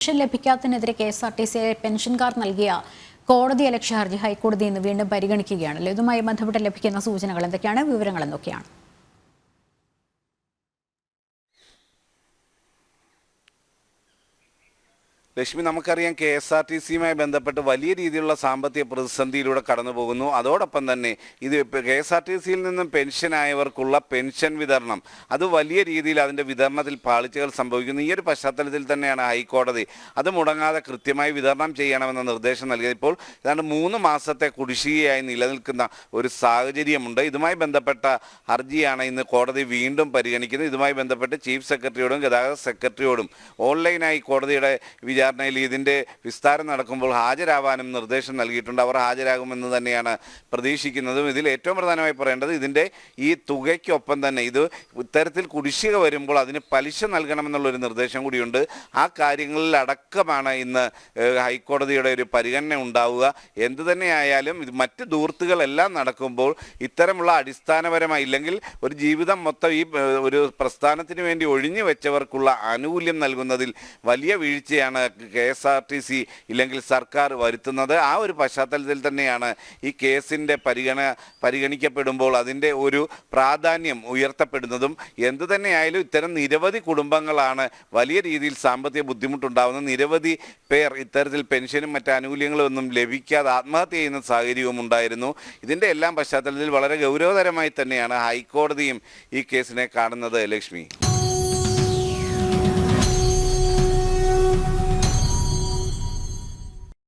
Pension ലഭിക്കാത്തതിനെതിരെ KSRTC പെൻഷൻകാർ നൽകിയ കോടതിയലക്ഷ്യ ഹർജി ഹൈക്കോടതി ഇന്ന് വീണ്ടും പരിഗണിക്കുകയാണല്ലോ. ഇതുമായി ബന്ധപ്പെട്ട് ലഭിക്കുന്ന സൂചനകൾ എന്തൊക്കെയാണ്, വിവരങ്ങൾ എന്തൊക്കെയാണ്? ലക്ഷ്മി, നമുക്കറിയാം KSRTCയുമായി ബന്ധപ്പെട്ട് വലിയ രീതിയിലുള്ള സാമ്പത്തിക പ്രതിസന്ധിയിലൂടെ കടന്നു പോകുന്നു. അതോടൊപ്പം തന്നെ ഇത് KSRTCയിൽ നിന്നും പെൻഷനായവർക്കുള്ള പെൻഷൻ വിതരണം അത് വലിയ രീതിയിൽ അതിൻ്റെ വിതരണത്തിൽ പാളിച്ചകൾ സംഭവിക്കുന്നു. ഈ ഒരു പശ്ചാത്തലത്തിൽ തന്നെയാണ് ഹൈക്കോടതി അത് മുടങ്ങാതെ കൃത്യമായി വിതരണം ചെയ്യണമെന്ന നിർദ്ദേശം നൽകിയത്. ഇപ്പോൾ ഏതാണ്ട് 3 മാസത്തെ കുടിശ്ശികയായി നിലനിൽക്കുന്ന ഒരു സാഹചര്യമുണ്ട്. ഇതുമായി ബന്ധപ്പെട്ട ഹർജിയാണ് ഇന്ന് കോടതി വീണ്ടും പരിഗണിക്കുന്നത്. ഇതുമായി ബന്ധപ്പെട്ട് ചീഫ് സെക്രട്ടറിയോടും ഗതാഗത സെക്രട്ടറിയോടും ഓൺലൈനായി കോടതിയുടെ വിചാരണയിൽ ഇതിൻ്റെ വിസ്താരം നടക്കുമ്പോൾ ഹാജരാവാനും നിർദ്ദേശം നൽകിയിട്ടുണ്ട്. അവർ ഹാജരാകുമെന്ന് തന്നെയാണ് പ്രതീക്ഷിക്കുന്നതും. ഇതിൽ ഏറ്റവും പ്രധാനമായി പറയേണ്ടത് ഇതിൻ്റെ ഈ തുകയ്ക്കൊപ്പം തന്നെ ഇത് ഇത്തരത്തിൽ കുടിശ്ശിക വരുമ്പോൾ അതിന് പലിശ നൽകണമെന്നുള്ളൊരു നിർദ്ദേശം കൂടിയുണ്ട്. ആ കാര്യങ്ങളിൽ അടക്കമാണ് ഇന്ന് ഹൈക്കോടതിയുടെ ഒരു പരിഗണന ഉണ്ടാവുക. എന്തു തന്നെയായാലും ഇത് മറ്റ് ദൂർത്തുകളെല്ലാം നടക്കുമ്പോൾ ഇത്തരമുള്ള അടിസ്ഥാനപരമായി ഇല്ലെങ്കിൽ ഒരു ജീവിതം മൊത്തം ഈ ഒരു പ്രസ്ഥാനത്തിന് വേണ്ടി ഒഴിഞ്ഞു വെച്ചവർക്കുള്ള ആനുകൂല്യം നൽകുന്നതിൽ വലിയ വീഴ്ചയാണ് KSRTC ഇല്ലെങ്കിൽ സർക്കാർ വരുത്തുന്നത്. ആ ഒരു പശ്ചാത്തലത്തിൽ തന്നെയാണ് ഈ കേസിൻ്റെ പരിഗണിക്കപ്പെടുമ്പോൾ അതിൻ്റെ ഒരു പ്രാധാന്യം ഉയർത്തപ്പെടുന്നതും. എന്തു തന്നെയായാലും ഇത്തരം നിരവധി കുടുംബങ്ങളാണ് വലിയ രീതിയിൽ സാമ്പത്തിക ബുദ്ധിമുട്ടുണ്ടാകുന്നത്. നിരവധി പേർ ഇത്തരത്തിൽ പെൻഷനും മറ്റ് ആനുകൂല്യങ്ങളും ഒന്നും ലഭിക്കാതെ ആത്മഹത്യ ചെയ്യുന്ന സാഹചര്യവും ഉണ്ടായിരുന്നു. ഇതിൻ്റെ എല്ലാം പശ്ചാത്തലത്തിൽ വളരെ ഗൗരവതരമായി തന്നെയാണ് ഹൈക്കോടതിയും ഈ കേസിനെ കാണുന്നത്. ലക്ഷ്മി.